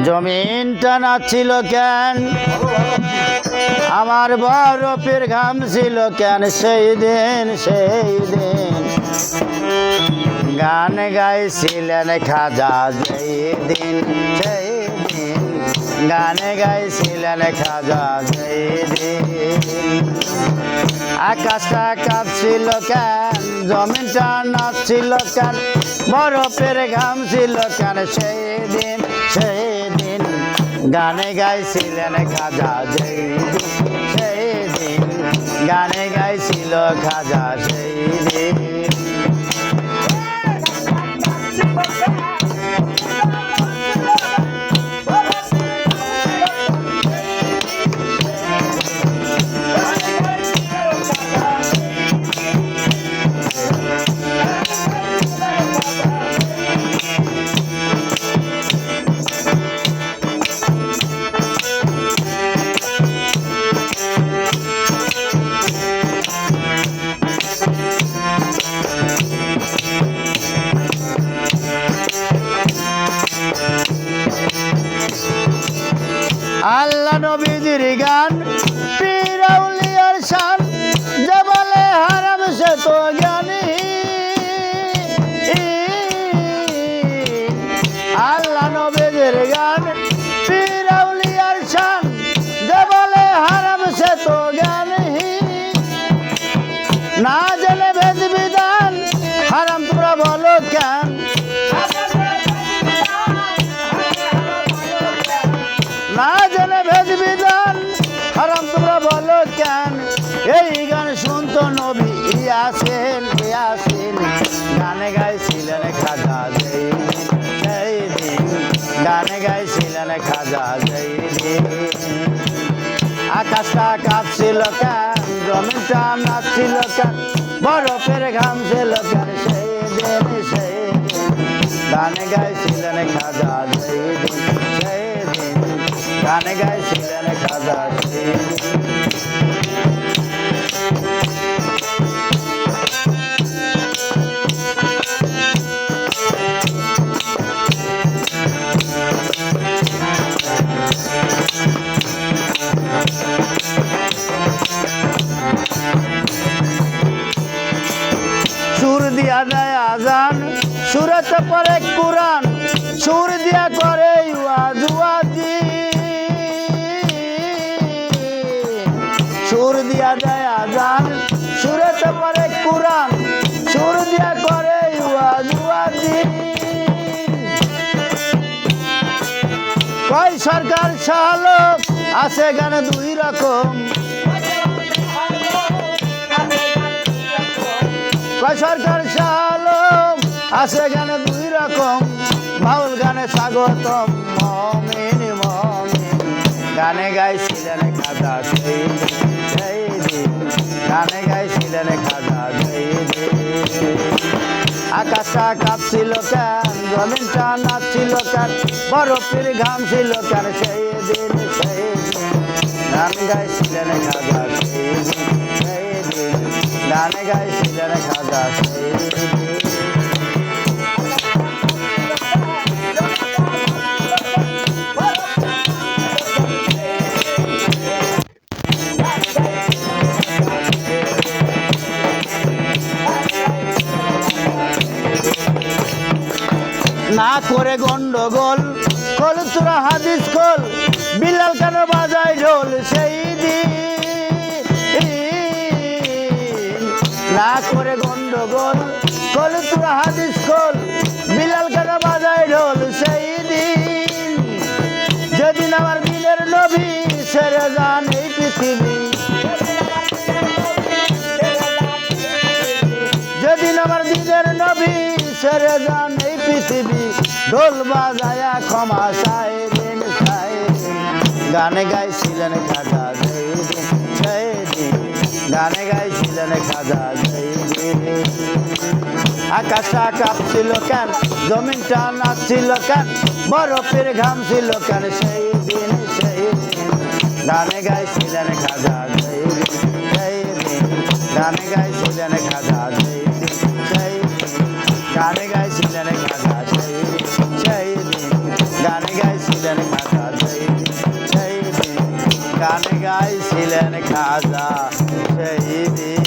জমিনটা নাচছিল কেন, আমার বরফের ঘাম ছিল কেন, সেই দিন গান গাইছিলেন খাজা, সেই দিন গান গাইছিলেন খাজা, সেই দিন আকাশটা কাঁপছিল কেন, জমিনটা নাচছিল কেন, বরফের ঘাম ছিল কেন, সেই দিন গানে গাইছিলেন খাজা, সেই দিন গানে গাইছিল খাজা, সেই দিন আল্লাহ নবীজির গান, পীর আউলিয়ার শান, যে বলে হারাম সে তো জ্ঞানী। আল্লাহ নবীজির গান, পীর আউলিয়ার শান, যে বলে হারাম সে তো জ্ঞানী। না জেনে ভেদ বিধান হারাম তোমরা বলো কেন, না জেনে ভেদ বিধান হারাম তোমরা বলো কেন। এই গান শুনতো নবী ইয়াসিন, গানে গাইছিলেন খাজা, সেই দিন গানে গাইছিলেন খাজা, সেই দিন আকাশটা কাঁপছিল কেন, জমিনটা নাচছিল কেন, বরফের ঘাম ছিল কেন, সেই দিন গানে গাইছিলেন খাজা, সেই দিন গানে গাইছিলেন খাজা, সেই দিন সুর দিয়া দেয় আজান, সুরত পরে কুরআন, সুর দিয়া করে ওয়াজি, সুর দিয়া দেয় আজান, সুরত পরে কুরআন, সুর দিয়া করে ওয়াজি। কয় সরকার শালক আছে গানে দুই রকম, কয় সরকার শালক আছে গানে দুই রকম, বাউল গানে স্বাগতম মমিন, গানে গাইছিলেন খাজা, সেই দিন গানে গাইছিলেন খাজা, সেই দিন আকাশটা কাঁপছিল কেন, জমিনটা নাচছিল কেন, বরফের ঘাম ছিল কেন, সেই দিন গান গাইছিলেন খাজা, সেই দিন গানে গাইছিলেন খাজা, সেই দিন না করে গন্ডগোল, খোল তোরা হাদিস খোল, বিলাল কেন বাজায় ঢোল, সেই দিন না করে গন্ডগোল, খোল তোরা হাদিস খোল, বিলাল কেন বাজায় ঢোল, সেই দিন যেদিন আমার দিনের নবী ছেড়ে যান এই পৃথিবী, যেদিন আমার দিনের নবী ছেড়ে যান এই পৃথিবী, ঢোল বাজায়া ক্ষমা চাইবেন, গানে গাইছিলেন খাজা, সেই দিন গানে গাইছিলেন খাজা, সেই দিন আকাশটা কাঁপছিল কেন, জমিনটা নাচছিল কেন, বরফের ঘাম ছিল কেন, সেই দিন গানে গাইছিলেন খাজা, সেই দিন গানে গাইছিলেন খাজা, সেই দিন গানে গাইছিলেন খাজা, সেই দিন গানে গাইছিলেন গাইছিলেন খাজা সেই দিন সেই দিন গান গাইছিলেন খাজা সেই দিন